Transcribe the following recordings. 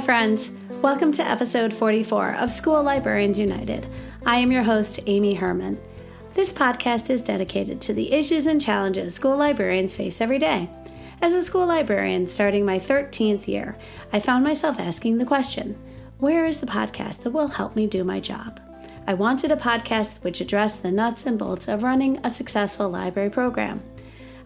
friends. Welcome to episode 44 of School Librarians United. I am your host, Amy Herman. This podcast is dedicated to the issues and challenges school librarians face every day. As a school librarian starting my 13th year, I found myself asking the question, where is the podcast that will help me do my job? I wanted a podcast which addressed the nuts and bolts of running a successful library program.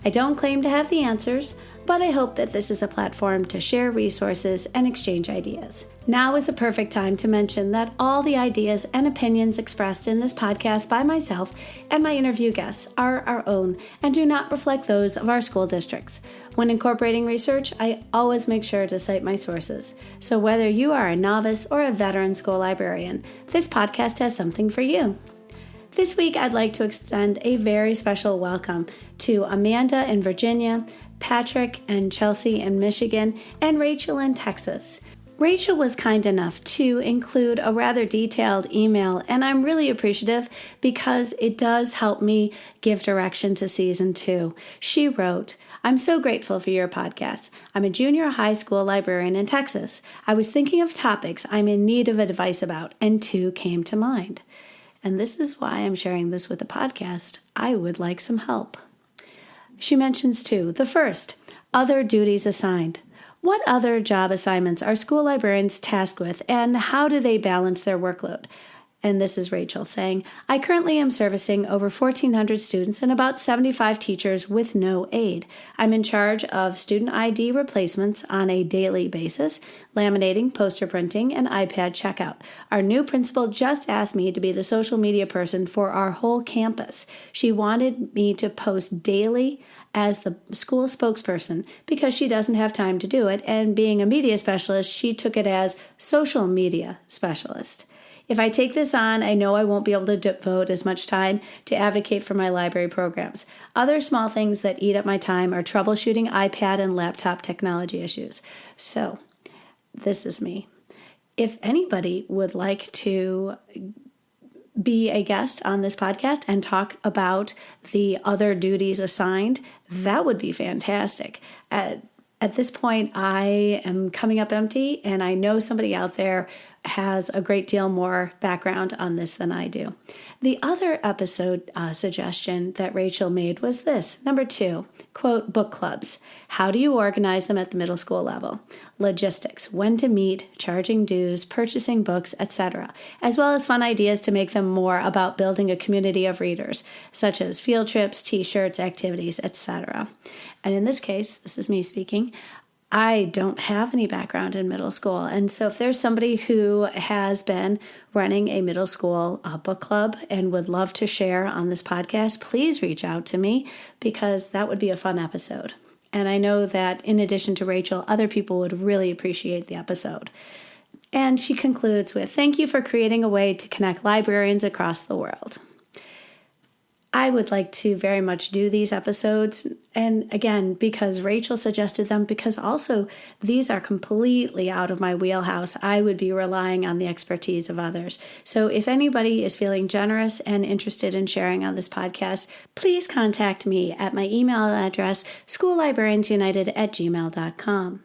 I don't claim to have the answers, but I hope that this is a platform to share resources and exchange ideas. Now is a perfect time to mention that all the ideas and opinions expressed in this podcast by myself and my interview guests are our own and do not reflect those of our school districts. When incorporating research, I always make sure to cite my sources. So whether you are a novice or a veteran school librarian, this podcast has something for you. This week, I'd like to extend a very special welcome to Amanda in Virginia, Patrick and Chelsea in Michigan, and Rachel in Texas. Rachel was kind enough to include a rather detailed email, and I'm really appreciative because it does help me give direction to season 2. She wrote, "I'm so grateful for your podcast. I'm a junior high school librarian in Texas. I was thinking of topics I'm in need of advice about, and 2 came to mind. And this is why I'm sharing this with the podcast. I would like some help." She mentions 2. The first, other duties assigned. What other job assignments are school librarians tasked with, and how do they balance their workload? And this is Rachel saying, "I currently am servicing over 1,400 students and about 75 teachers with no aide. I'm in charge of student ID replacements on a daily basis, laminating, poster printing, and iPad checkout. Our new principal just asked me to be the social media person for our whole campus. She wanted me to post daily as the school spokesperson because she doesn't have time to do it, and being a media specialist, she took it as social media specialist. If I take this on, I know I won't be able to devote as much time to advocate for my library programs. Other small things that eat up my time are troubleshooting iPad and laptop technology issues." So, this is me. If anybody would like to be a guest on this podcast and talk about the other duties assigned, that would be fantastic. At this point, I am coming up empty, and I know somebody out there has a great deal more background on this than I do. The other episode suggestion that Rachel made was this. Number 2, quote, book clubs. How do you organize them at the middle school level? Logistics, when to meet, charging dues, purchasing books, etc., as well as fun ideas to make them more about building a community of readers, such as field trips, t-shirts, activities, etc. And in this case, this is me speaking, I don't have any background in middle school. And so if there's somebody who has been running a middle school book club and would love to share on this podcast, please reach out to me because that would be a fun episode. And I know that in addition to Rachel, other people would really appreciate the episode. And she concludes with, "Thank you for creating a way to connect librarians across the world." I would like to very much do these episodes, and again, because Rachel suggested them, because also these are completely out of my wheelhouse. I would be relying on the expertise of others. So if anybody is feeling generous and interested in sharing on this podcast, please contact me at my email address, schoollibrariansunited@gmail.com.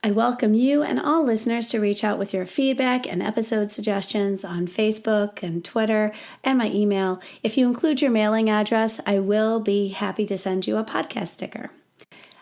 I welcome you and all listeners to reach out with your feedback and episode suggestions on Facebook and Twitter and my email. If you include your mailing address, I will be happy to send you a podcast sticker.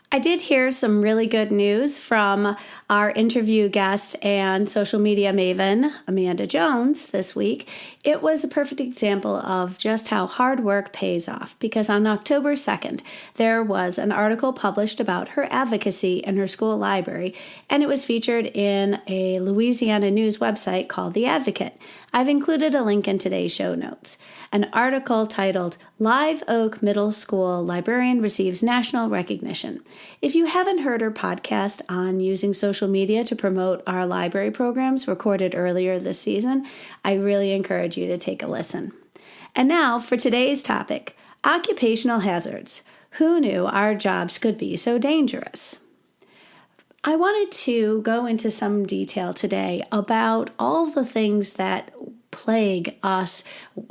I did hear some really good news from our interview guest and social media maven, Amanda Jones, this week. It was a perfect example of just how hard work pays off, because on October 2nd, there was an article published about her advocacy in her school library, and it was featured in a Louisiana news website called The Advocate. I've included a link in today's show notes. An article titled, "Live Oak Middle School Librarian Receives National Recognition." If you haven't heard her podcast on using social media to promote our library programs recorded earlier this season, I really encourage you to take a listen. And now for today's topic, occupational hazards. Who knew our jobs could be so dangerous? I wanted to go into some detail today about all the things that plague us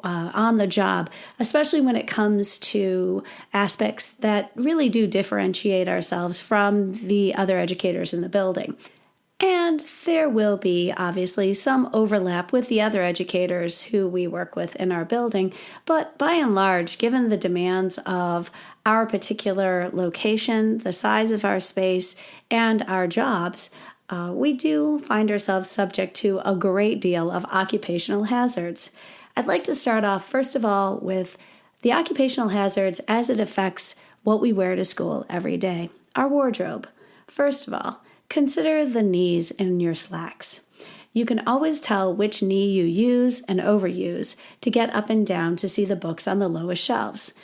on the job, especially when it comes to aspects that really do differentiate ourselves from the other educators in the building. And there will be, obviously, some overlap with the other educators who we work with in our building, but by and large, given the demands of our particular location, the size of our space, and our jobs, we do find ourselves subject to a great deal of occupational hazards. I'd like to start off, first of all, with the occupational hazards as it affects what we wear to school every day, our wardrobe. First of all, consider the knees in your slacks. You can always tell which knee you use and overuse to get up and down to see the books on the lowest shelves.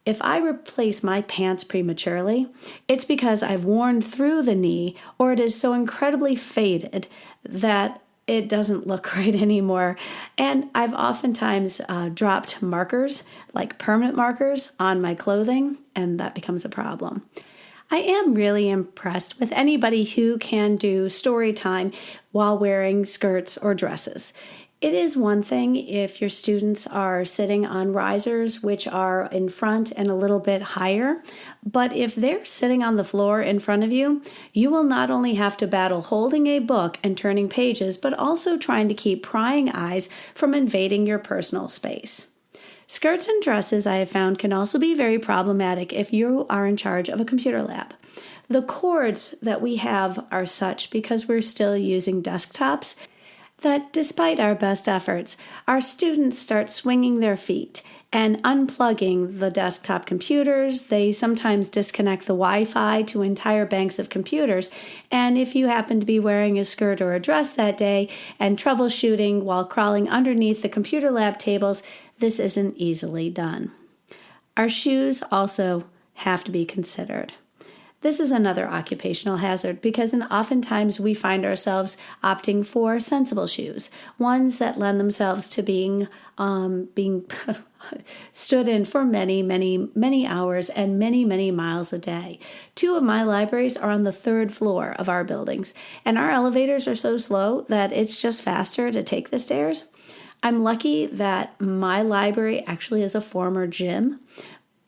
If I replace my pants prematurely, it's because I've worn through the knee or it is so incredibly faded that it doesn't look right anymore. And I've oftentimes dropped markers, like permanent markers, on my clothing, and that becomes a problem. I am really impressed with anybody who can do story time while wearing skirts or dresses. It is one thing if your students are sitting on risers, which are in front and a little bit higher, but if they're sitting on the floor in front of you, you will not only have to battle holding a book and turning pages, but also trying to keep prying eyes from invading your personal space. Skirts and dresses, I have found, can also be very problematic if you are in charge of a computer lab. The cords that we have are such, because we're still using desktops, that despite our best efforts, our students start swinging their feet and unplugging the desktop computers. They sometimes disconnect the Wi-Fi to entire banks of computers. And if you happen to be wearing a skirt or a dress that day and troubleshooting while crawling underneath the computer lab tables, this isn't easily done. Our shoes also have to be considered. This is another occupational hazard because oftentimes we find ourselves opting for sensible shoes, ones that lend themselves to being stood in for many hours and many miles a day. 2 of my libraries are on the 3rd floor of our buildings, and our elevators are so slow that it's just faster to take the stairs. I'm lucky that my library actually is a former gym.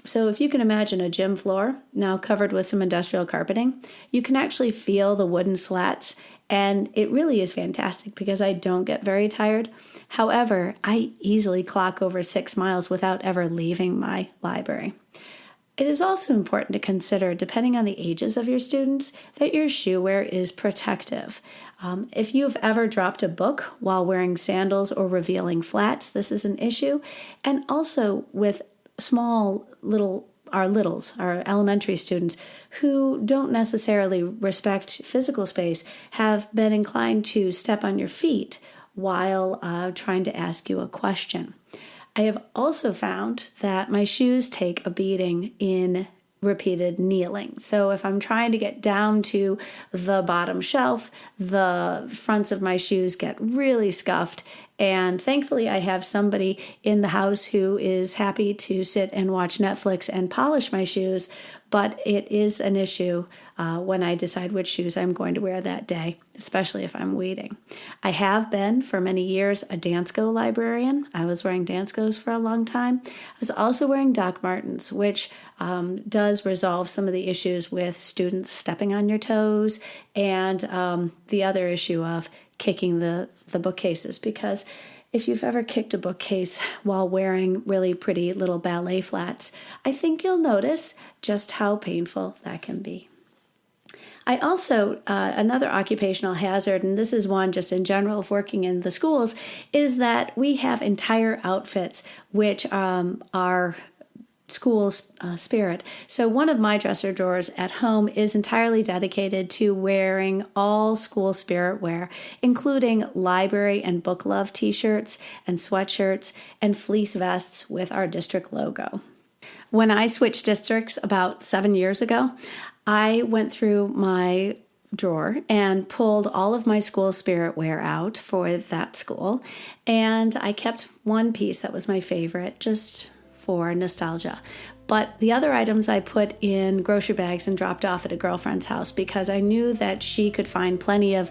So if you can imagine a gym floor now covered with some industrial carpeting, you can actually feel the wooden slats, and it really is fantastic because I don't get very tired. However, I easily clock over 6 miles without ever leaving my library. It is also important to consider, depending on the ages of your students, that your shoe wear is protective. If you've ever dropped a book while wearing sandals or revealing flats, this is an issue. And also with our elementary students who don't necessarily respect physical space have been inclined to step on your feet while trying to ask you a question. I have also found that my shoes take a beating in repeated kneeling. So if I'm trying to get down to the bottom shelf, the fronts of my shoes get really scuffed. And thankfully, I have somebody in the house who is happy to sit and watch Netflix and polish my shoes, but it is an issue when I decide which shoes I'm going to wear that day, especially if I'm waiting. I have been, for many years, a Dansko librarian. I was wearing Danskos for a long time. I was also wearing Doc Martens, which does resolve some of the issues with students stepping on your toes and the other issue of kicking the bookcases, because if you've ever kicked a bookcase while wearing really pretty little ballet flats, I think you'll notice just how painful that can be. I also, another occupational hazard, and this is one just in general of working in the schools, is that we have entire outfits which are school spirit. So one of my dresser drawers at home is entirely dedicated to wearing all school spirit wear, including library and book love t-shirts and sweatshirts and fleece vests with our district logo. When I switched districts about 7 years ago, I went through my drawer and pulled all of my school spirit wear out for that school, and I kept one piece that was my favorite, just for nostalgia. But the other items I put in grocery bags and dropped off at a girlfriend's house because I knew that she could find plenty of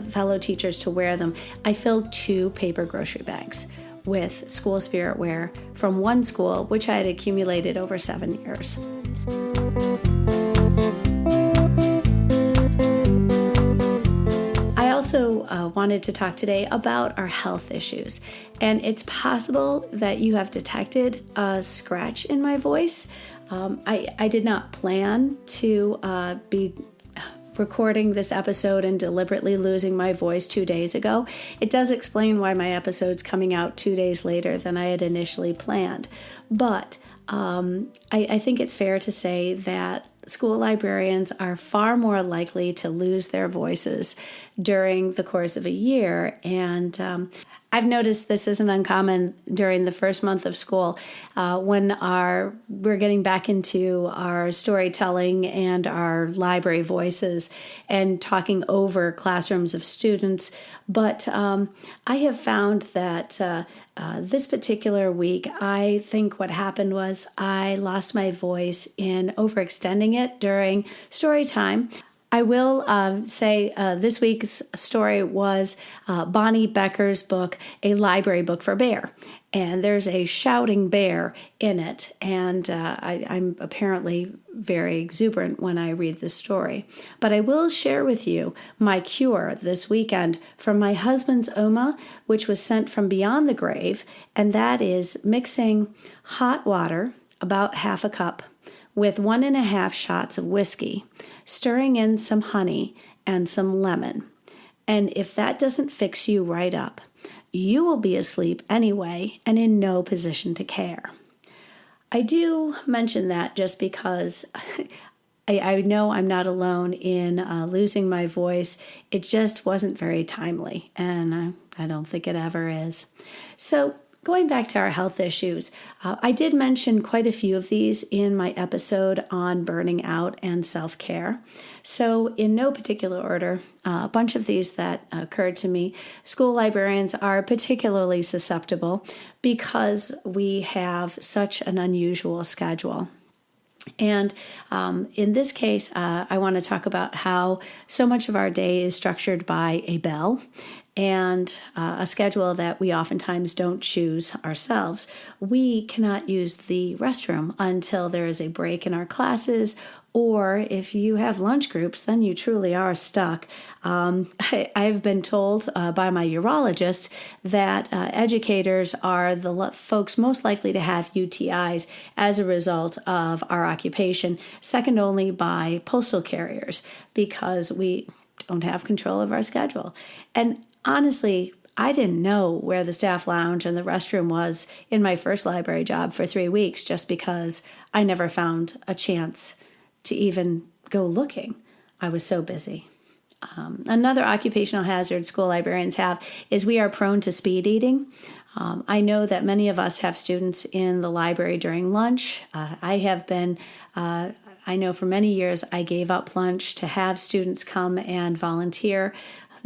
fellow teachers to wear them. I filled 2 paper grocery bags with school spirit wear from one school, which I had accumulated over 7 years. also wanted to talk today about our health issues. And it's possible that you have detected a scratch in my voice. I did not plan to be recording this episode and deliberately losing my voice 2 days ago. It does explain why my episode's coming out 2 days later than I had initially planned. But I think it's fair to say that school librarians are far more likely to lose their voices during the course of a year. And I've noticed this isn't uncommon during the first month of school when we're getting back into our storytelling and our library voices and talking over classrooms of students. But I have found that this particular week, I think what happened was I lost my voice in overextending it during story time. I will say this week's story was Bonnie Becker's book, A Library Book for Bear. And there's a shouting bear in it. And I'm apparently very exuberant when I read this story. But I will share with you my cure this weekend from my husband's Oma, which was sent from beyond the grave. And that is mixing hot water, about half a cup, with 1.5 shots of whiskey, stirring in some honey and some lemon. And if that doesn't fix you right up, you will be asleep anyway and in no position to care. I do mention that just because I know I'm not alone in losing my voice. It just wasn't very timely, and I don't think it ever is. So going back to our health issues, I did mention quite a few of these in my episode on burning out and self-care. So in no particular order, a bunch of these that occurred to me. School librarians are particularly susceptible because we have such an unusual schedule. And in this case, I want to talk about how so much of our day is structured by a bell and a schedule that we oftentimes don't choose ourselves. We cannot use the restroom until there is a break in our classes, or if you have lunch groups, then you truly are stuck. I've been told by my urologist that educators are the folks most likely to have UTIs as a result of our occupation, second only by postal carriers, because we don't have control of our schedule. And honestly, I didn't know where the staff lounge and the restroom was in my first library job for 3 weeks just because I never found a chance to even go looking. I was so busy. Another occupational hazard school librarians have is we are prone to speed eating. I know that many of us have students in the library during lunch. I have been I know for many years I gave up lunch to have students come and volunteer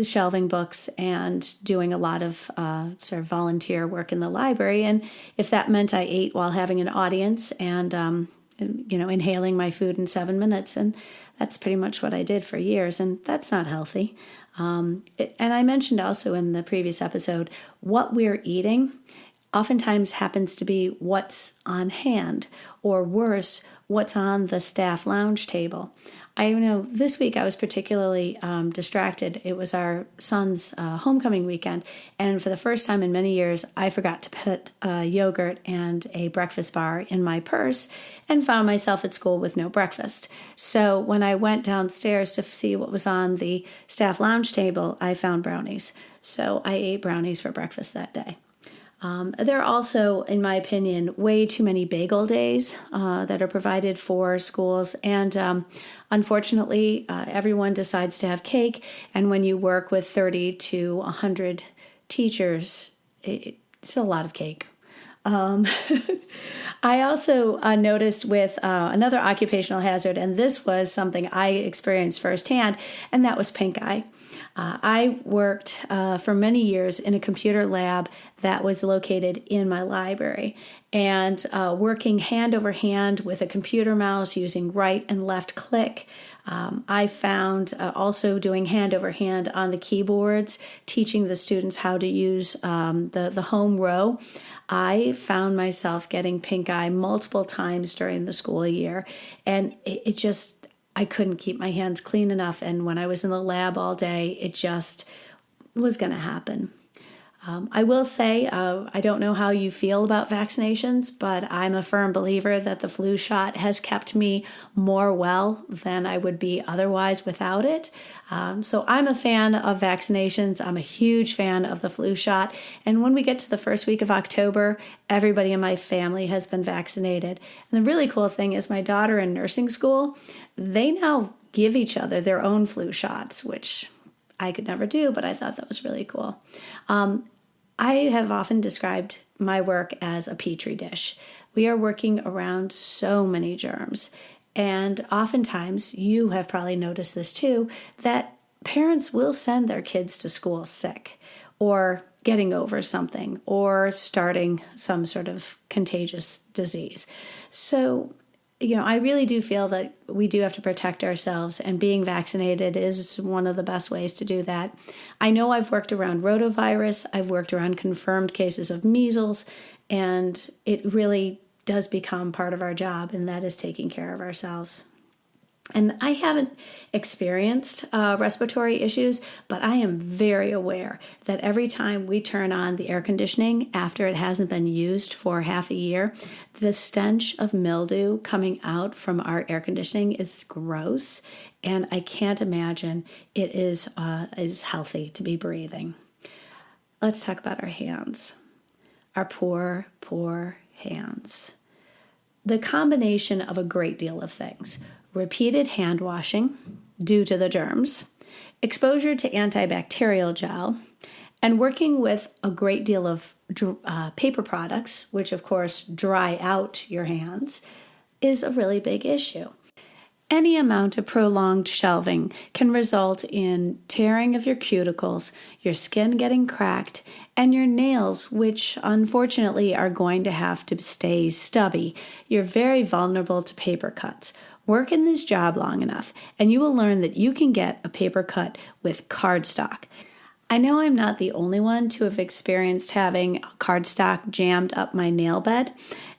shelving books and doing a lot of sort of volunteer work in the library. And if that meant I ate while having an audience and inhaling my food in 7 minutes, and that's pretty much what I did for years, and that's not healthy. And I mentioned also in the previous episode, what we're eating oftentimes happens to be what's on hand, or worse, what's on the staff lounge table. I know this week I was particularly distracted. It was our son's homecoming weekend, and for the first time in many years, I forgot to put yogurt and a breakfast bar in my purse and found myself at school with no breakfast. So when I went downstairs to see what was on the staff lounge table, I found brownies. So I ate brownies for breakfast that day. There are also, in my opinion, way too many bagel days that are provided for schools. And unfortunately, everyone decides to have cake. And when you work with 30 to 100 teachers, it's a lot of cake. I also noticed with another occupational hazard, and this was something I experienced firsthand, and that was pink eye. I worked for many years in a computer lab that was located in my library, and working hand over hand with a computer mouse using right and left click. I found also doing hand over hand on the keyboards, teaching the students how to use the home row. I found myself getting pink eye multiple times during the school year, and it just, I couldn't keep my hands clean enough. And when I was in the lab all day, it just was going to happen. I will say, I don't know how you feel about vaccinations, but I'm a firm believer that the flu shot has kept me more well than I would be otherwise without it. So I'm a fan of vaccinations. I'm a huge fan of the flu shot. And when we get to the first week of October, everybody in my family has been vaccinated. And the really cool thing is my daughter in nursing school, they now give each other their own flu shots, which I could never do, but I thought that was really cool. I have often described my work as a petri dish. We are working around so many germs. And oftentimes, you have probably noticed this too, that parents will send their kids to school sick or getting over something or starting some sort of contagious disease. So, I really do feel that we do have to protect ourselves, and being vaccinated is one of the best ways to do that. I know I've worked around rotavirus, I've worked around confirmed cases of measles, and it really does become part of our job, and that is taking care of ourselves. And I haven't experienced respiratory issues, but I am very aware that every time we turn on the air conditioning after it hasn't been used for half a year, the stench of mildew coming out from our air conditioning is gross, and I can't imagine it is healthy to be breathing. Let's talk about our hands. Our poor, poor hands. The combination of a great deal of things. Repeated hand washing due to the germs, exposure to antibacterial gel, and working with a great deal of paper products, which of course dry out your hands, is a really big issue. Any amount of prolonged shelving can result in tearing of your cuticles, your skin getting cracked, and your nails, which unfortunately are going to have to stay stubby. You're very vulnerable to paper cuts. Work in this job long enough, and you will learn that you can get a paper cut with cardstock. I know I'm not the only one to have experienced having cardstock jammed up my nail bed,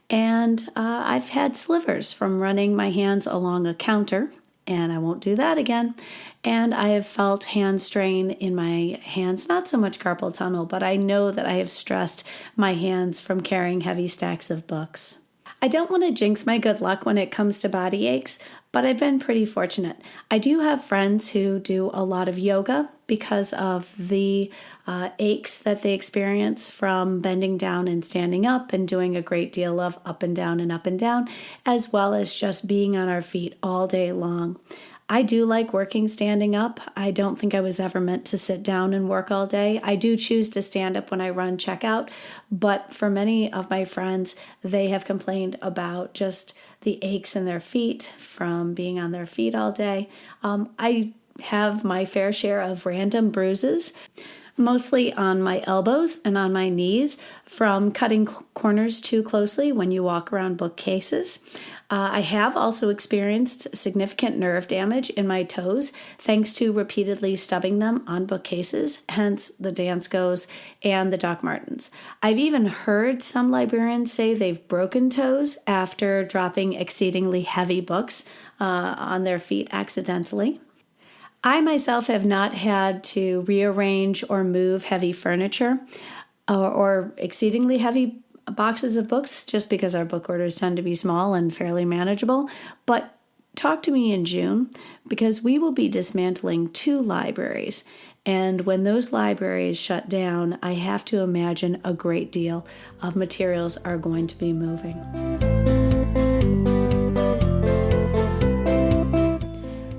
and I've had slivers from running my hands along a counter, and I won't do that again. And I have felt hand strain in my hands, not so much carpal tunnel, but I know that I have stressed my hands from carrying heavy stacks of books. I don't want to jinx my good luck when it comes to body aches, but I've been pretty fortunate. I do have friends who do a lot of yoga because of the aches that they experience from bending down and standing up and doing a great deal of up and down, as well as just being on our feet all day long. I do like working standing up. I don't think I was ever meant to sit down and work all day. I do choose to stand up when I run checkout, but for many of my friends, they have complained about just the aches in their feet from being on their feet all day. I have my fair share of random bruises, mostly on my elbows and on my knees from cutting corners too closely when you walk around bookcases. I have also experienced significant nerve damage in my toes thanks to repeatedly stubbing them on bookcases, hence the Danskos and the Doc Martens. I've even heard some librarians say they've broken toes after dropping exceedingly heavy books on their feet accidentally. I myself have not had to rearrange or move heavy furniture or exceedingly heavy boxes of books just because our book orders tend to be small and fairly manageable. But talk to me in June because we will be dismantling 2 libraries. And when those libraries shut down, I have to imagine a great deal of materials are going to be moving.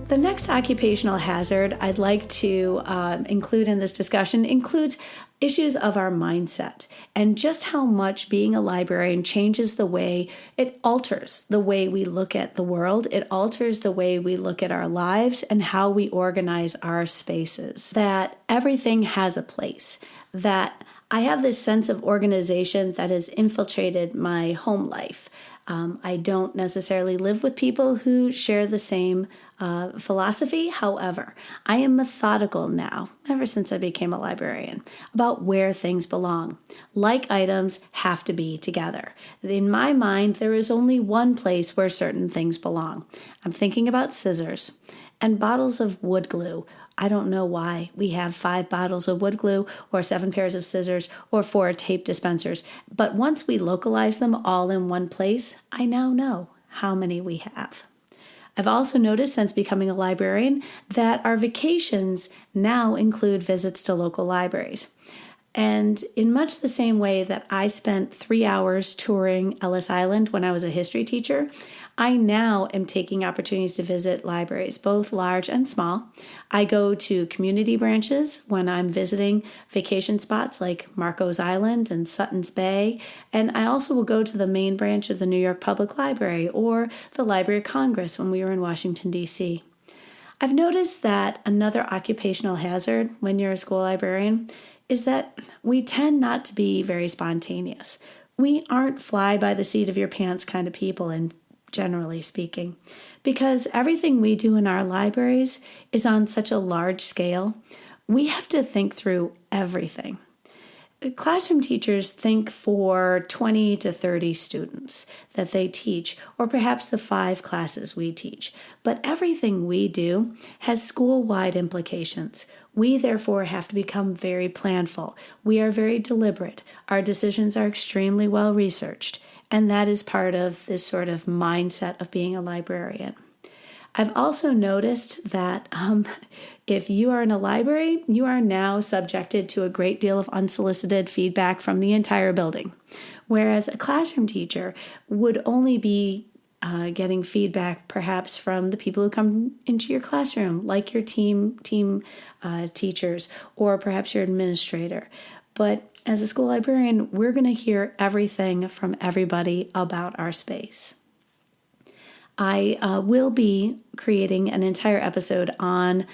The next occupational hazard I'd like to include in this discussion includes issues of our mindset and just how much being a librarian changes the way it alters the way we look at the world. It alters the way we look at our lives and how we organize our spaces. That everything has a place. That I have this sense of organization that has infiltrated my home life. I don't necessarily live with people who share the same philosophy. However, I am methodical now, ever since I became a librarian, about where things belong. Like items have to be together. In my mind, there is only one place where certain things belong. I'm thinking about scissors and bottles of wood glue I don't know why we have 5 bottles of wood glue or 7 pairs of scissors or 4 tape dispensers. But once we localize them all in one place, I now know how many we have. I've also noticed since becoming a librarian that our vacations now include visits to local libraries. And in much the same way that I spent 3 hours touring Ellis Island when I was a history teacher, I now am taking opportunities to visit libraries, both large and small. I go to community branches when I'm visiting vacation spots like Marco's Island and Sutton's Bay, and I also will go to the main branch of the New York Public Library or the Library of Congress when we were in Washington, D.C. I've noticed that another occupational hazard when you're a school librarian is that we tend not to be very spontaneous. We aren't fly by the seat of your pants kind of people, and generally speaking, because everything we do in our libraries is on such a large scale. We have to think through everything. Classroom teachers think for 20 to 30 students that they teach, or perhaps the 5 classes we teach. But everything we do has school-wide implications. We, therefore, have to become very planful. We are very deliberate. Our decisions are extremely well researched. And that is part of this sort of mindset of being a librarian. I've also noticed that if you are in a library, you are now subjected to a great deal of unsolicited feedback from the entire building, whereas a classroom teacher would only be getting feedback perhaps from the people who come into your classroom, like your team teachers, or perhaps your administrator. But as a school librarian, we're going to hear everything from everybody about our space. I will be creating an entire episode on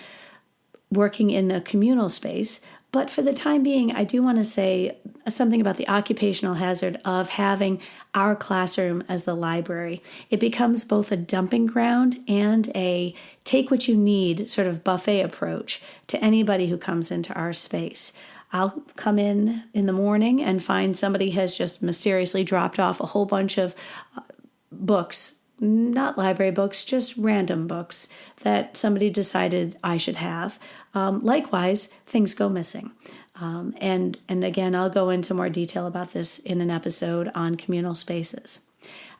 working in a communal space, but for the time being, I do want to say something about the occupational hazard of having our classroom as the library. It becomes both a dumping ground and a take what you need sort of buffet approach to anybody who comes into our space. I'll come in the morning and find somebody has just mysteriously dropped off a whole bunch of books, not library books, just random books that somebody decided I should have. Likewise, things go missing. And again, I'll go into more detail about this in an episode on communal spaces.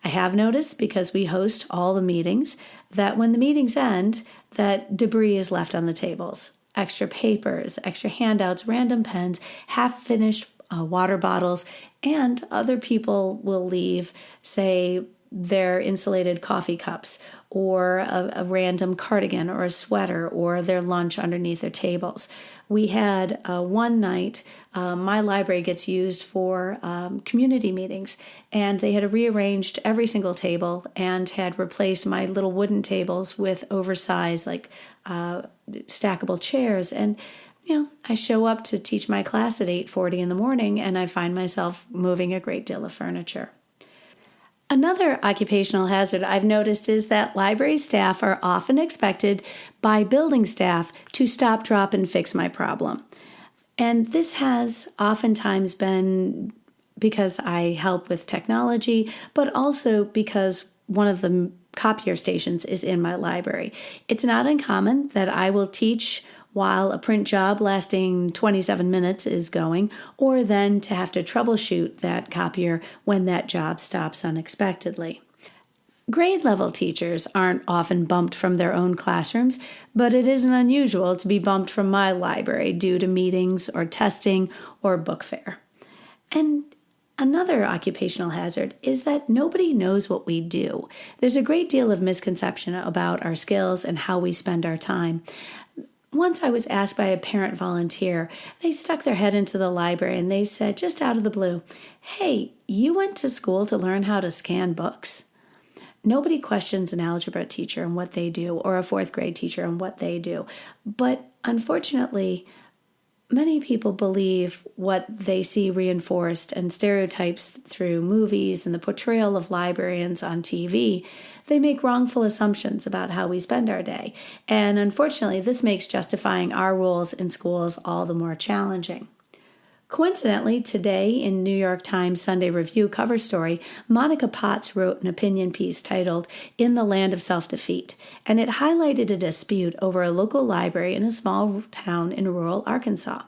I have noticed, because we host all the meetings, that when the meetings end, that debris is left on the tables. Extra papers, extra handouts, random pens, half-finished water bottles, and other people will leave, say, their insulated coffee cups or a random cardigan or a sweater or their lunch underneath their tables. We had one night, my library gets used for community meetings, and they had rearranged every single table and had replaced my little wooden tables with oversized, stackable chairs. And I show up to teach my class at 8:40 in the morning, and I find myself moving a great deal of furniture. Another occupational hazard I've noticed is that library staff are often expected by building staff to stop, drop, and fix my problem. And this has oftentimes been because I help with technology, but also because one of the copier stations is in my library. It's not uncommon that I will teach while a print job lasting 27 minutes is going, or then to have to troubleshoot that copier when that job stops unexpectedly. Grade level teachers aren't often bumped from their own classrooms, but it isn't unusual to be bumped from my library due to meetings or testing or book fair. And another occupational hazard is that nobody knows what we do. There's a great deal of misconception about our skills and how we spend our time. Once I was asked by a parent volunteer, they stuck their head into the library and they said, just out of the blue, "Hey, you went to school to learn how to scan books?" Nobody questions an algebra teacher and what they do, or a 4th grade teacher and what they do. But unfortunately, many people believe what they see reinforced and stereotypes through movies and the portrayal of librarians on TV. They make wrongful assumptions about how we spend our day. And unfortunately, this makes justifying our roles in schools all the more challenging. Coincidentally, today in New York Times Sunday Review cover story, Monica Potts wrote an opinion piece titled "In the Land of Self-Defeat," and it highlighted a dispute over a local library in a small town in rural Arkansas.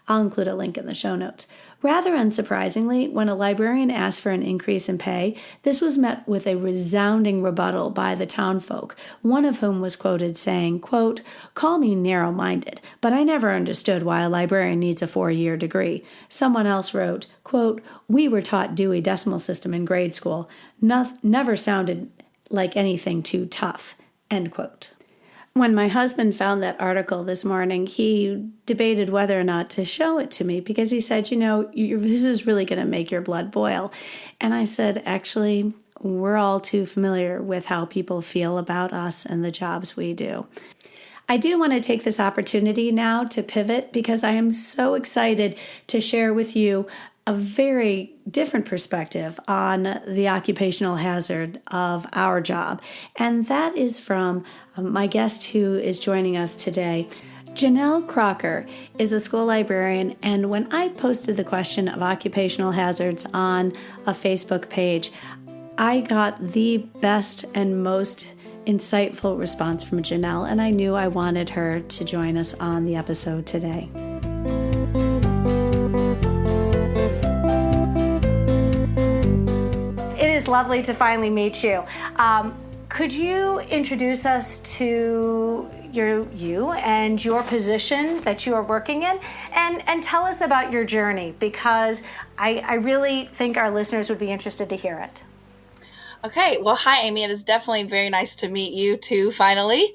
I'll include a link in the show notes. Rather unsurprisingly, when a librarian asked for an increase in pay, this was met with a resounding rebuttal by the townfolk, one of whom was quoted saying, quote, "Call me narrow-minded, but I never understood why a librarian needs a 4-year degree." Someone else wrote, quote, "We were taught Dewey Decimal System in grade school. Never sounded like anything too tough," end quote. When my husband found that article this morning, he debated whether or not to show it to me because he said, this is really going to make your blood boil. And I said, actually, we're all too familiar with how people feel about us and the jobs we do. I do want to take this opportunity now to pivot because I am so excited to share with you a very different perspective on the occupational hazard of our job. And that is from my guest who is joining us today. Janelle Crocker is a school librarian, and when I posted the question of occupational hazards on a Facebook page, I got the best and most insightful response from Janelle, and I knew I wanted her to join us on the episode today. It is lovely to finally meet you. Could you introduce us to you and your position that you are working in, and tell us about your journey, because I really think our listeners would be interested to hear it. Okay. Well, hi, Amy. It is definitely very nice to meet you too, finally.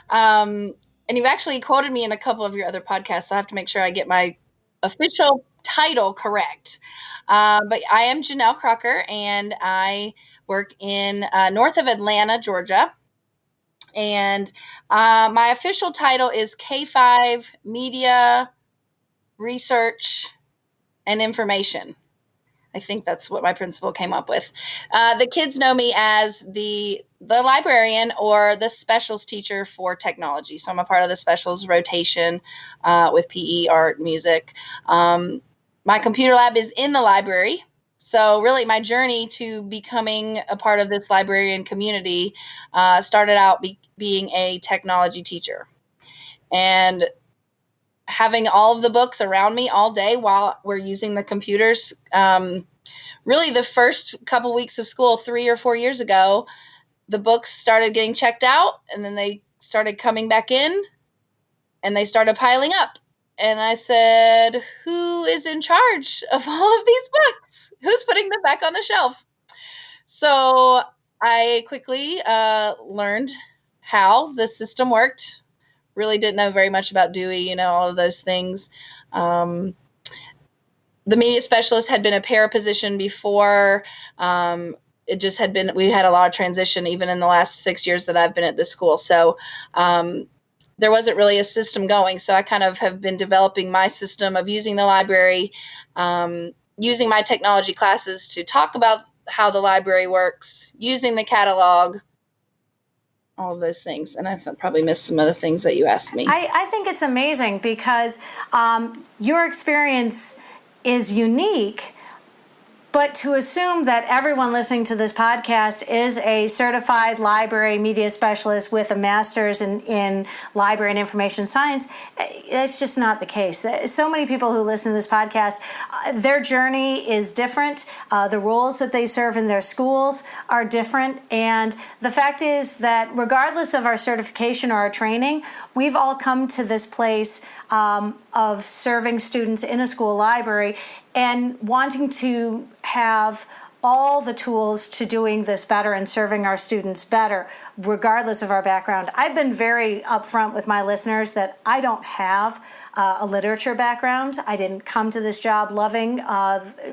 And you've actually quoted me in a couple of your other podcasts, so I have to make sure I get my official title correct. But I am Janelle Crocker, and I work in north of Atlanta, Georgia. And my official title is K-5 Media Research and Information. I think that's what my principal came up with. The kids know me as the librarian or the specials teacher for technology. So I'm a part of the specials rotation with PE, art, music. My computer lab is in the library. So really my journey to becoming a part of this librarian community started out being a technology teacher. And having all of the books around me all day while we're using the computers. Really the first couple weeks of school 3 or 4 years ago, the books started getting checked out, and then they started coming back in, and they started piling up. And I said, who is in charge of all of these books? Who's putting them back on the shelf? So I quickly learned how the system worked. Really didn't know very much about Dewey, all of those things. The media specialist had been a para position before. It just had been, we had a lot of transition even in the last 6 years that I've been at this school. So there wasn't really a system going. So I kind of have been developing my system of using the library, using my technology classes to talk about how the library works, using the catalog, all of those things. And I probably missed some of the things that you asked me. I think it's amazing because your experience is unique, but to assume that everyone listening to this podcast is a certified library media specialist with a master's in library and information science, that's just not the case. So many people who listen to this podcast, their journey is different. The roles that they serve in their schools are different. And the fact is that regardless of our certification or our training, we've all come to this place of serving students in a school library and wanting to have all the tools to doing this better and serving our students better, regardless of our background. I've been very upfront with my listeners that I don't have a literature background. I didn't come to this job loving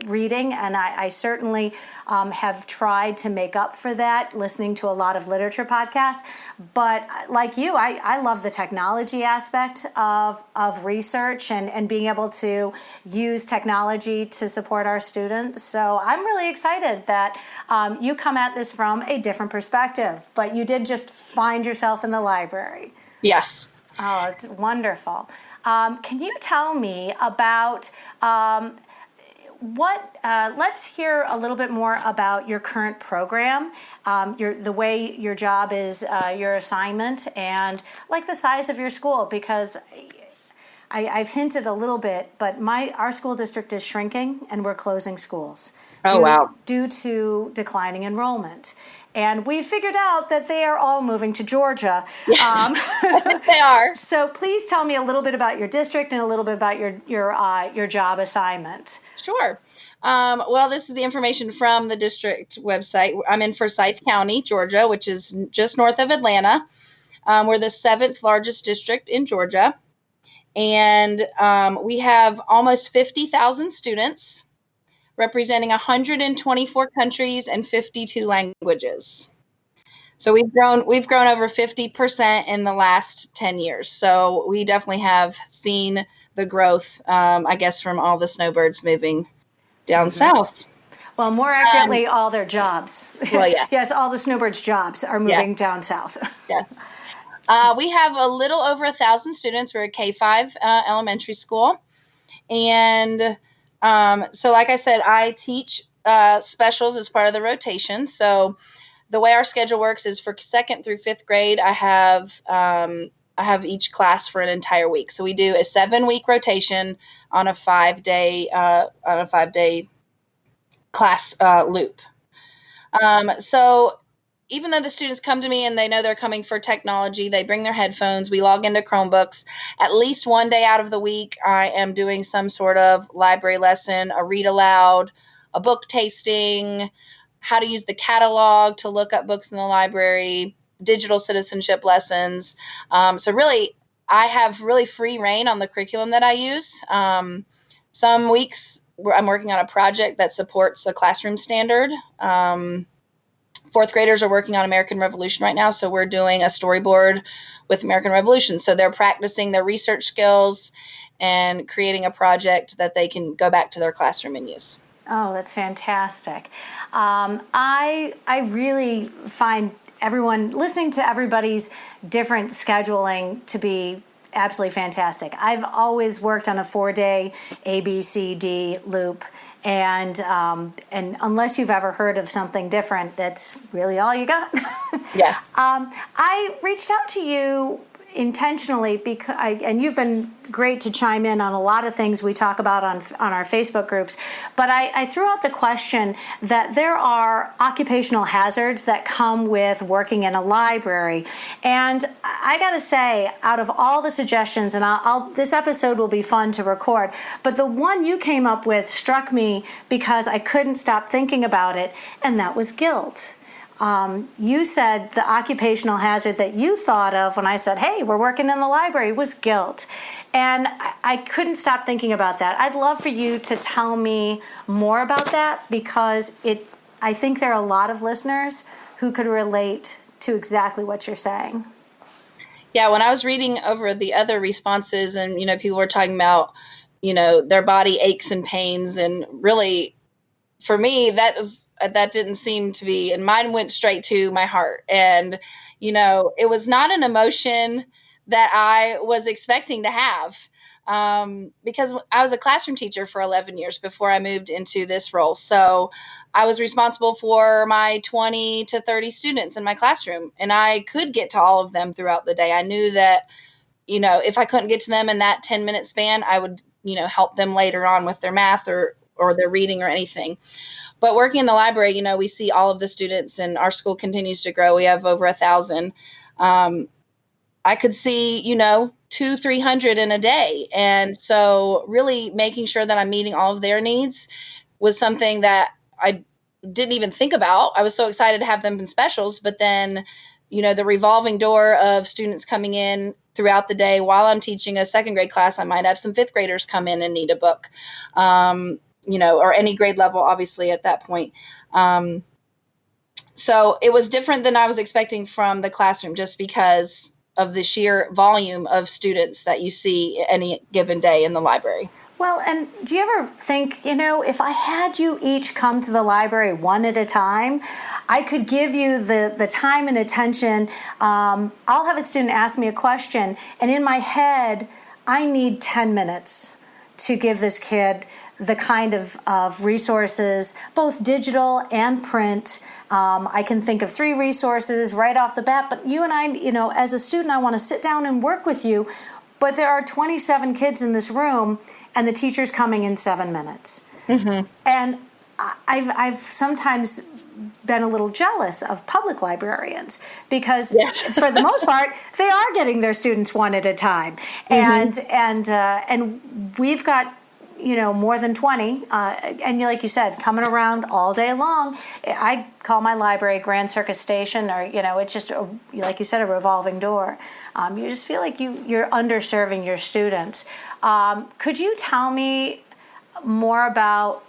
reading, and I certainly have tried to make up for that listening to a lot of literature podcasts. But like you, I love the technology aspect of research and being able to use technology to support our students. So I'm really excited that you come at this from a different perspective, but you did just find yourself in the library. Yes. Oh, it's wonderful. Can you tell me about let's hear a little bit more about your current program, the way your job is, your assignment, and like the size of your school, because I've hinted a little bit, but our school district is shrinking and we're closing schools. Oh, wow. Due to declining enrollment. And we figured out that they are all moving to Georgia. Yes, they are. So please tell me a little bit about your district and a little bit about your job assignment. Sure. Well, this is the information from the district website. I'm in Forsyth County, Georgia, which is just north of Atlanta. We're the 7th largest district in Georgia. And we have almost 50,000 students, representing 124 countries and 52 languages. So we've grown over 50% in the last 10 years. So we definitely have seen the growth, I guess, from all the snowbirds moving down south. Well, more accurately, all their jobs. Well, yeah. Yes, all the snowbirds' jobs are moving down south. Yes. We have a little over 1,000 students. We're a K-5 elementary school. And so like I said, I teach specials as part of the rotation. So the way our schedule works is for 2nd through 5th grade, I have each class for an entire week. So we do a 7-week rotation on a 5-day class loop. So even though the students come to me and they know they're coming for technology, they bring their headphones, we log into Chromebooks. At least one day out of the week, I am doing some sort of library lesson, a read aloud, a book tasting, how to use the catalog to look up books in the library, digital citizenship lessons. So really, I have really free reign on the curriculum that I use. Some weeks I'm working on a project that supports a classroom standard. 4th graders are working on American Revolution right now, so we're doing a storyboard with American Revolution. So they're practicing their research skills and creating a project that they can go back to their classroom and use. Oh, that's fantastic. I really find everyone listening to everybody's different scheduling to be absolutely fantastic. I've always worked on a 4-day ABCD loop. And unless you've ever heard of something different, that's really all you got. Yeah. I reached out to you intentionally because and you've been great to chime in on a lot of things we talk about on our Facebook groups, but I threw out the question that there are occupational hazards that come with working in a library, and I gotta say, out of all the suggestions, and this episode will be fun to record, but the one you came up with struck me because I couldn't stop thinking about it, and that was guilt. You said the occupational hazard that you thought of when I said, hey, we're working in the library, was guilt. And I couldn't stop thinking about that. I'd love for you to tell me more about that because I think there are a lot of listeners who could relate to exactly what you're saying. Yeah, when I was reading over the other responses and, people were talking about, their body aches and pains, and really, for me, that didn't seem to be, and mine went straight to my heart. And, it was not an emotion that I was expecting to have because I was a classroom teacher for 11 years before I moved into this role. So I was responsible for my 20 to 30 students in my classroom, and I could get to all of them throughout the day. I knew that, if I couldn't get to them in that 10-minute span, I would, help them later on with their math or their reading or anything. But working in the library, we see all of the students, and our school continues to grow. We have over 1,000. I could see, 200-300 in a day. And so really making sure that I'm meeting all of their needs was something that I didn't even think about. I was so excited to have them in specials, but then, the revolving door of students coming in throughout the day while I'm teaching a 2nd grade class, I might have some 5th graders come in and need a book. Or any grade level, obviously, at that point. So it was different than I was expecting from the classroom just because of the sheer volume of students that you see any given day in the library. Well, and do you ever think, if I had you each come to the library one at a time, I could give you the time and attention. I'll have a student ask me a question, and in my head, I need 10 minutes to give this kid the kind of resources, both digital and print. I can think of 3 resources right off the bat, but you and I, as a student, I want to sit down and work with you, but there are 27 kids in this room and the teacher's coming in 7 minutes. Mm-hmm. And I've sometimes been a little jealous of public librarians because for the most part, they are getting their students one at a time. Mm-hmm. And we've got, more than 20, and like you said, coming around all day long. I call my library Grand Circus Station, or, it's just, like you said, a revolving door. You just feel like you're underserving your students. Could you tell me more about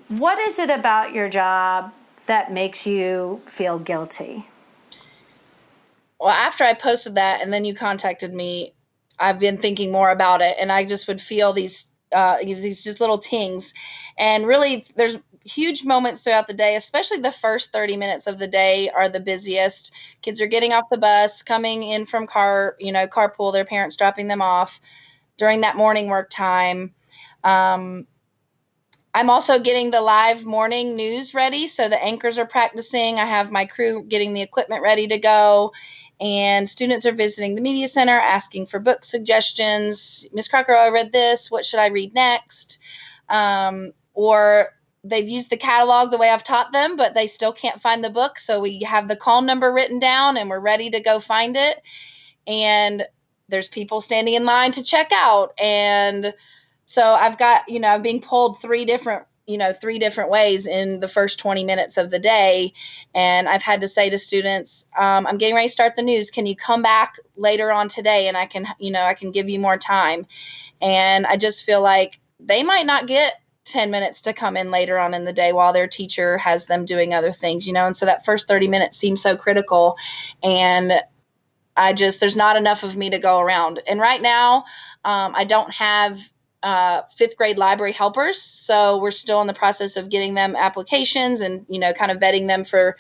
what is it about your job that makes you feel guilty? Well, after I posted that and then you contacted me, I've been thinking more about it, and I just would feel these just little tings. And really, there's huge moments throughout the day, especially the first 30 minutes of the day are the busiest. Kids are getting off the bus, coming in from carpool, their parents dropping them off during that morning work time. I'm also getting the live morning news ready. So the anchors are practicing. I have my crew getting the equipment ready to go. And students are visiting the media center, asking for book suggestions. Miss Crocker, I read this. What should I read next? Or they've used the catalog the way I've taught them, but they still can't find the book. So we have the call number written down and we're ready to go find it. And there's people standing in line to check out. And so I've got, I'm being pulled three different ways in the first 20 minutes of the day. And I've had to say to students, I'm getting ready to start the news. Can you come back later on today? And I can give you more time. And I just feel like they might not get 10 minutes to come in later on in the day while their teacher has them doing other things, and so that first 30 minutes seems so critical. And there's not enough of me to go around. And right now, I don't have fifth grade library helpers. So we're still in the process of getting them applications and, kind of vetting them for,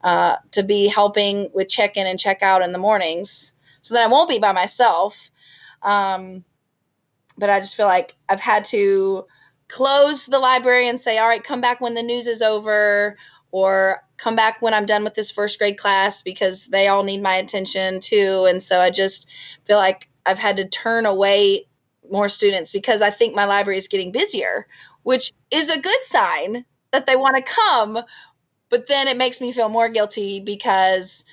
to be helping with check-in and check-out in the mornings so that I won't be by myself. But I just feel like I've had to close the library and say, all right, come back when the news is over, or come back when I'm done with this first grade class, because they all need my attention too. And so I just feel like I've had to turn away more students because I think my library is getting busier, which is a good sign that they want to come. But then it makes me feel more guilty because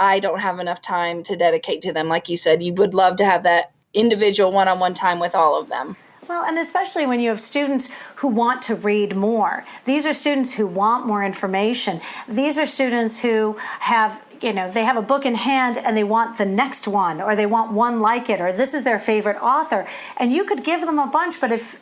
I don't have enough time to dedicate to them. Like you said, you would love to have that individual one-on-one time with all of them. Well, and especially when you have students who want to read more. These are students who want more information. These are students who have, they have a book in hand and they want the next one, or they want one like it, or this is their favorite author. And you could give them a bunch, but if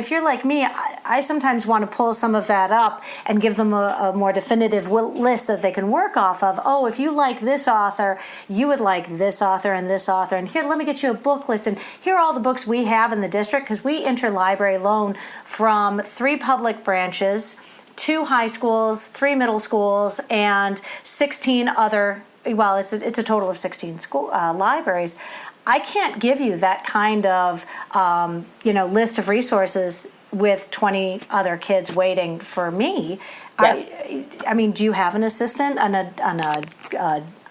you're like me, I sometimes want to pull some of that up and give them a more definitive list that they can work off of. Oh, if you like this author, you would like this author and this author. And here, let me get you a book list. And here are all the books we have in the district, because we interlibrary loan from 3 public branches, 2 high schools, 3 middle schools, and 16 other, well, it's a total of 16 school libraries. I can't give you that kind of, list of resources with 20 other kids waiting for me. Yes. I mean, do you have an assistant, an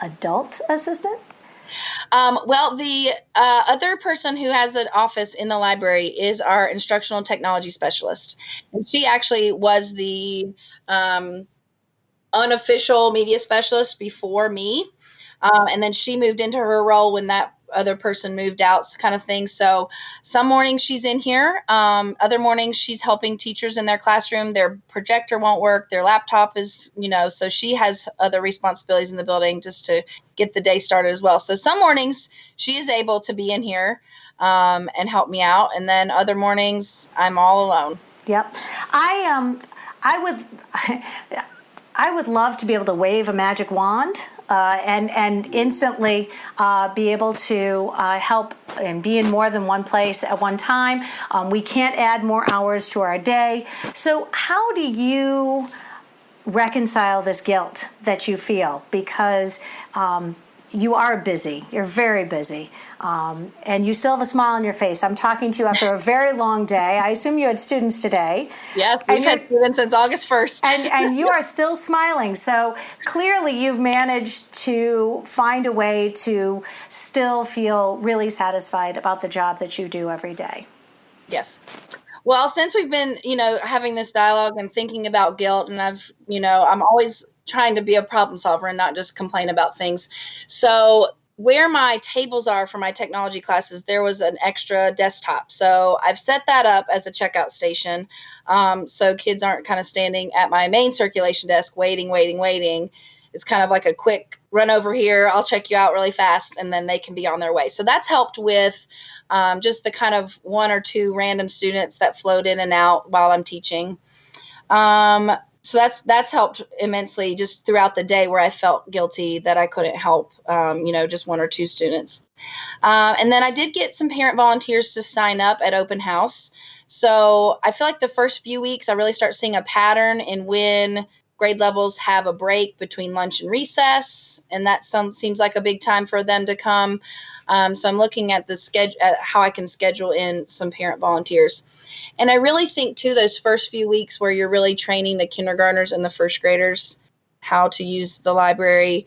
adult assistant? Well, the other person who has an office in the library is our instructional technology specialist. And she actually was the unofficial media specialist before me. And then she moved into her role when that other person moved out, kind of thing. So some mornings she's in here. Other mornings she's helping teachers in their classroom. Their projector won't work. Their laptop is, so she has other responsibilities in the building just to get the day started as well. So some mornings she is able to be in here and help me out. And then other mornings I'm all alone. Yep. I would love to be able to wave a magic wand and instantly be able to help and be in more than one place at one time. We can't add more hours to our day. So how do you reconcile this guilt that you feel? Because you are busy. You're very busy. And you still have a smile on your face. I'm talking to you after a very long day. I assume you had students today. Yes, we've had students since August 1st. and you are still smiling. So clearly you've managed to find a way to still feel really satisfied about the job that you do every day. Yes. Well, since we've been, having this dialogue and thinking about guilt, and I'm always trying to be a problem solver and not just complain about things. So where my tables are for my technology classes, there was an extra desktop. So I've set that up as a checkout station. So kids aren't kind of standing at my main circulation desk waiting. It's kind of like a quick run over here. I'll check you out really fast, and then they can be on their way. So that's helped with just the kind of one or two random students that float in and out while I'm teaching. So that's helped immensely just throughout the day where I felt guilty that I couldn't help, just one or two students. And then I did get some parent volunteers to sign up at open house. So I feel like the first few weeks I really start seeing a pattern in when grade levels have a break between lunch and recess, and that seems like a big time for them to come. So I'm looking at the schedule, at how I can schedule in some parent volunteers. And I really think, too, those first few weeks where you're really training the kindergartners and the first graders how to use the library,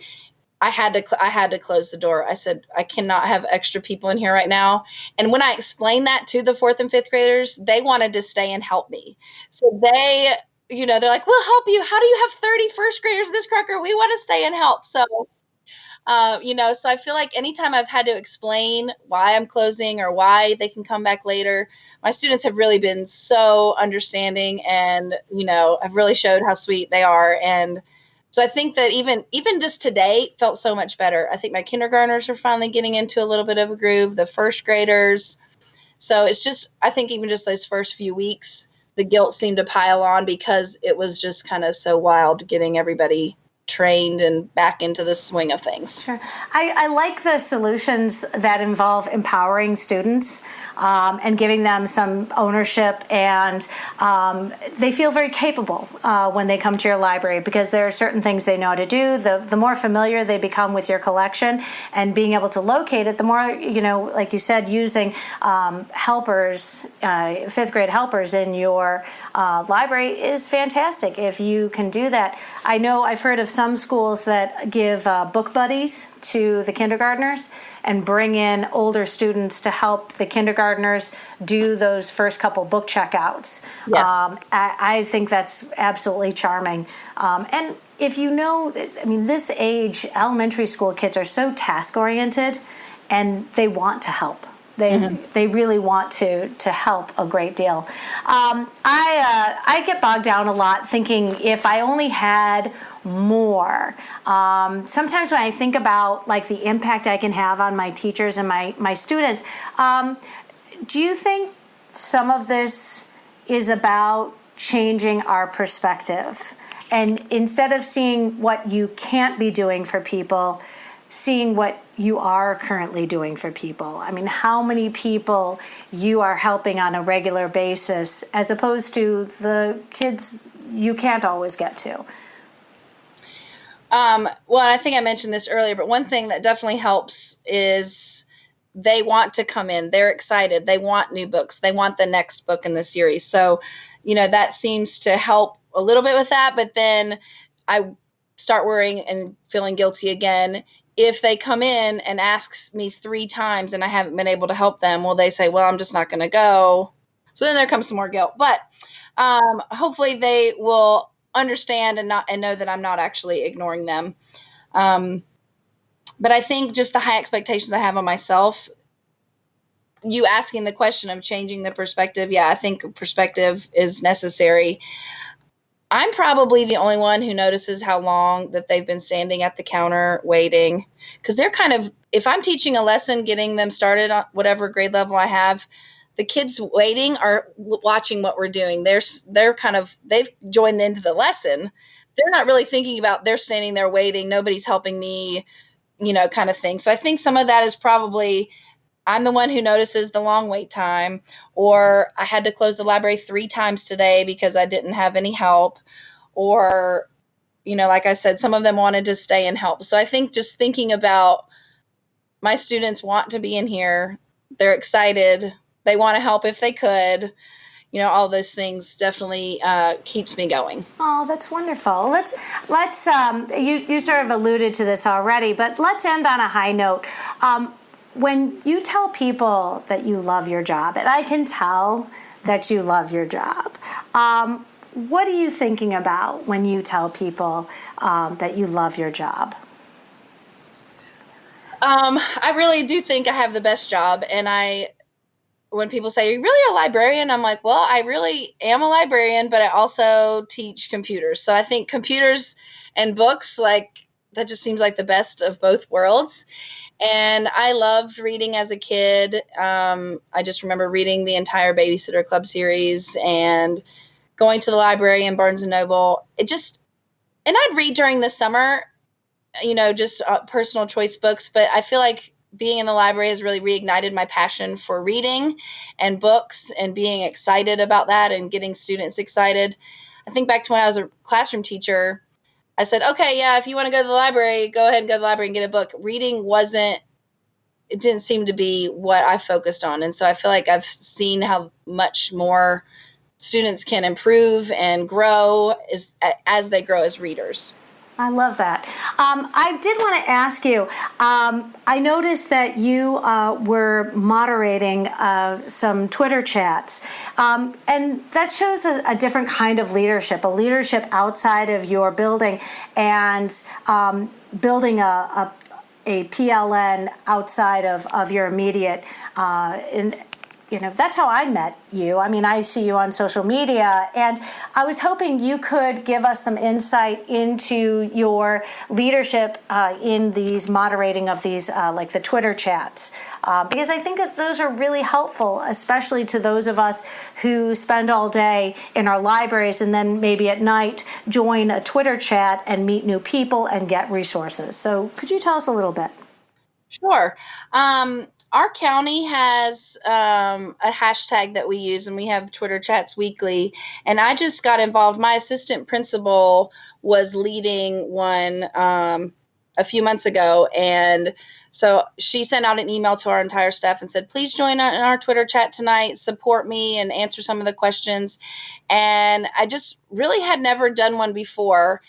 I had to close the door. I said, I cannot have extra people in here right now. And when I explained that to the fourth and fifth graders, they wanted to stay and help me. So they're like, we'll help you. How do you have 30 first graders in this cracker? We want to stay and help. So, so I feel like anytime I've had to explain why I'm closing or why they can come back later, my students have really been so understanding and, have really showed how sweet they are. And so I think that even just today felt so much better. I think my kindergartners are finally getting into a little bit of a groove, the first graders. So it's just, I think even just those first few weeks, the guilt seemed to pile on because it was just kind of so wild getting everybody trained and back into the swing of things. Sure. I like the solutions that involve empowering students and giving them some ownership, and they feel very capable when they come to your library because there are certain things they know how to do. The more familiar they become with your collection and being able to locate it, the more, like you said, using helpers, fifth grade helpers in your library is fantastic if you can do that. I know I've heard of some schools that give book buddies to the kindergartners and bring in older students to help the kindergartners do those first couple book checkouts. Yes. I think that's absolutely charming. And if this age, elementary school kids are so task-oriented and they want to help. They really want to help a great deal. I get bogged down a lot thinking if I only had more. Sometimes when I think about like the impact I can have on my teachers and my students, do you think some of this is about changing our perspective? And instead of seeing what you can't be doing for people, seeing what you are currently doing for people. I mean, how many people you are helping on a regular basis as opposed to the kids you can't always get to. Well, and I think I mentioned this earlier, but one thing that definitely helps is they want to come in. They're excited. They want new books. They want the next book in the series. So, that seems to help a little bit with that. But then I start worrying and feeling guilty again. If they come in and ask me 3 times and I haven't been able to help them, well, they say, well, I'm just not going to go. So then there comes some more guilt. But hopefully they will understand and know that I'm not actually ignoring them. But I think just the high expectations I have on myself, you asking the question of changing the perspective, I think perspective is necessary. I'm probably the only one who notices how long that they've been standing at the counter waiting, because they're kind of, if I'm teaching a lesson, getting them started on whatever grade level I have, the kids waiting are watching what we're doing. They've joined into the lesson. They're not really thinking about, they're standing there waiting. Nobody's helping me, kind of thing. So I think some of that is probably I'm the one who notices the long wait time, or I had to close the library 3 times today because I didn't have any help, or, like I said, some of them wanted to stay and help. So I think just thinking about my students want to be in here. They're excited. They want to help if they could. All those things definitely keeps me going. Oh, that's wonderful. Let's you sort of alluded to this already, but let's end on a high note. When you tell people that you love your job, and I can tell that you love your job, what are you thinking about when you tell people that you love your job? I really do think I have the best job, and when people say, "You're really a librarian?" I'm like, well, I really am a librarian, but I also teach computers. So I think computers and books, that just seems like the best of both worlds. And I loved reading as a kid. I just remember reading the entire Babysitter Club series and going to the library in Barnes & Noble. And I'd read during the summer, just personal choice books. But I feel like being in the library has really reignited my passion for reading and books and being excited about that and getting students excited. I think back to when I was a classroom teacher, I said, okay, yeah, if you want to go to the library, go ahead and go to the library and get a book. Reading it didn't seem to be what I focused on. And so I feel like I've seen how much more students can improve and grow as they grow as readers. I love that. I did want to ask you, I noticed that you were moderating some Twitter chats, and that shows a different kind of leadership, a leadership outside of your building, and building a PLN outside of your immediate that's how I met you. I mean, I see you on social media, and I was hoping you could give us some insight into your leadership in these moderating of these, like the Twitter chats, because I think that those are really helpful, especially to those of us who spend all day in our libraries and then maybe at night join a Twitter chat and meet new people and get resources. So could you tell us a little bit? Sure. Our county has a hashtag that we use, and we have Twitter chats weekly. And I just got involved. My assistant principal was leading one a few months ago. And so she sent out an email to our entire staff and said, please join in our Twitter chat tonight, support me and answer some of the questions. And I just really had never done one before.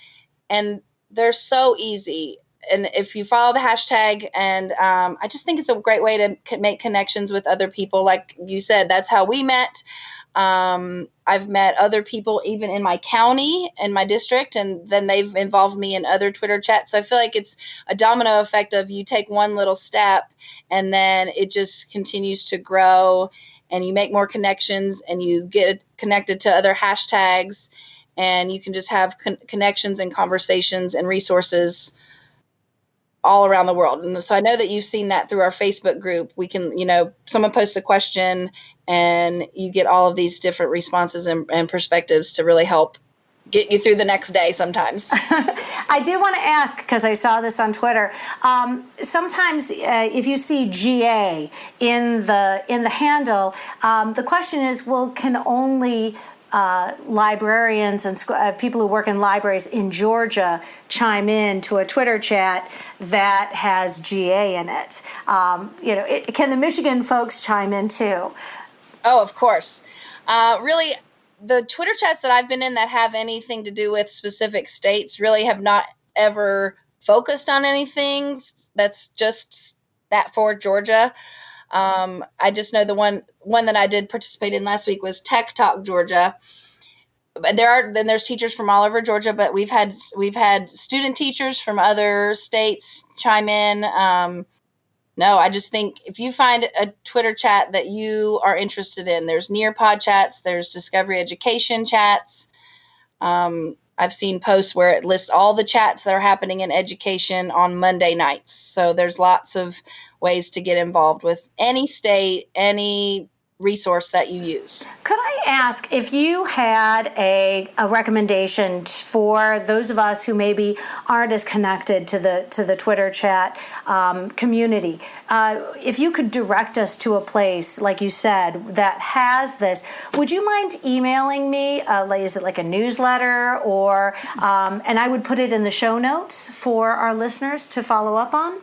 And they're so easy. And if you follow the hashtag, and I just think it's a great way to make connections with other people. Like you said, that's how we met. I've met other people even in my county and my district, and then they've involved me in other Twitter chats. So I feel like it's a domino effect of you take one little step and then it just continues to grow, and you make more connections and you get connected to other hashtags, and you can just have connections and conversations and resources all around the world. And so I know that you've seen that through our Facebook group. We can, someone posts a question and you get all of these different responses and perspectives to really help get you through the next day sometimes. I do want to ask, because I saw this on Twitter, sometimes if you see GA in the handle, the question is, well, can only librarians and people who work in libraries in Georgia chime in to a Twitter chat that has GA in it? Can the Michigan folks chime in too? Oh, of course. Really, the Twitter chats that I've been in that have anything to do with specific states really have not ever focused on anything that's just that for Georgia. I just know the one that I did participate in last week was Tech Talk Georgia. There's teachers from all over Georgia, but we've had student teachers from other states chime in. No, I just think if you find a Twitter chat that you are interested in, there's Nearpod chats, there's Discovery Education chats. I've seen posts where it lists all the chats that are happening in education on Monday nights. So there's lots of ways to get involved with any state, any resource that you use. Could I ask if you had a recommendation for those of us who maybe aren't as connected to the Twitter chat community? If you could direct us to a place, like you said, that has this, would you mind emailing me? Is it like a newsletter, or and I would put it in the show notes for our listeners to follow up on?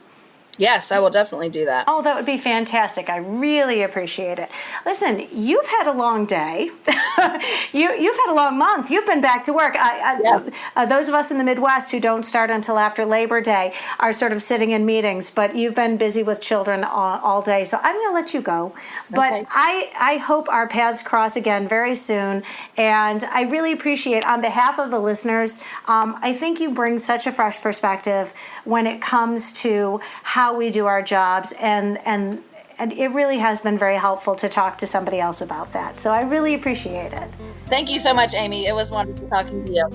Yes, I will definitely do that. Oh, that would be fantastic. I really appreciate it. Listen, you've had a long day. You've had a long month. You've been back to work. Yes. Those of us in the Midwest who don't start until after Labor Day are sort of sitting in meetings, but you've been busy with children all day, so I'm going to let you go. But Okay. I hope our paths cross again very soon, and I really appreciate, on behalf of the listeners, I think you bring such a fresh perspective when it comes to how we do our jobs, and it really has been very helpful to talk to somebody else about that. So I really appreciate it. Thank you so much, Amy. It was wonderful talking to you.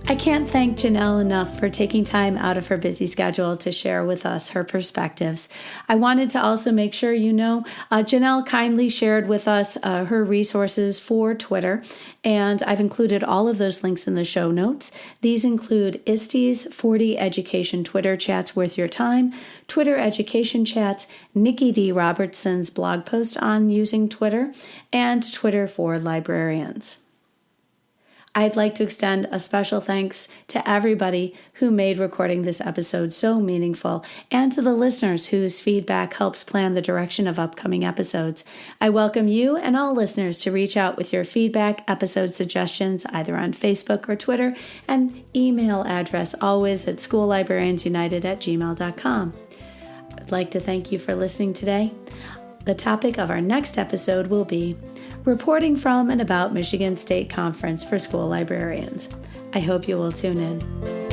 I can't thank Janelle enough for taking time out of her busy schedule to share with us her perspectives. I wanted to also make sure you know, Janelle kindly shared with us her resources for Twitter, and I've included all of those links in the show notes. These include ISTE's 40 Education Twitter chats worth your time, Twitter Education chats, Nikki D Robertson's blog post on using Twitter, and Twitter for Librarians. I'd like to extend a special thanks to everybody who made recording this episode so meaningful, and to the listeners whose feedback helps plan the direction of upcoming episodes. I welcome you and all listeners to reach out with your feedback, episode suggestions, either on Facebook or Twitter, and email address always at schoollibrariansunited@gmail.com. I'd like to thank you for listening today. The topic of our next episode will be reporting from and about Michigan State Conference for School Librarians. I hope you will tune in.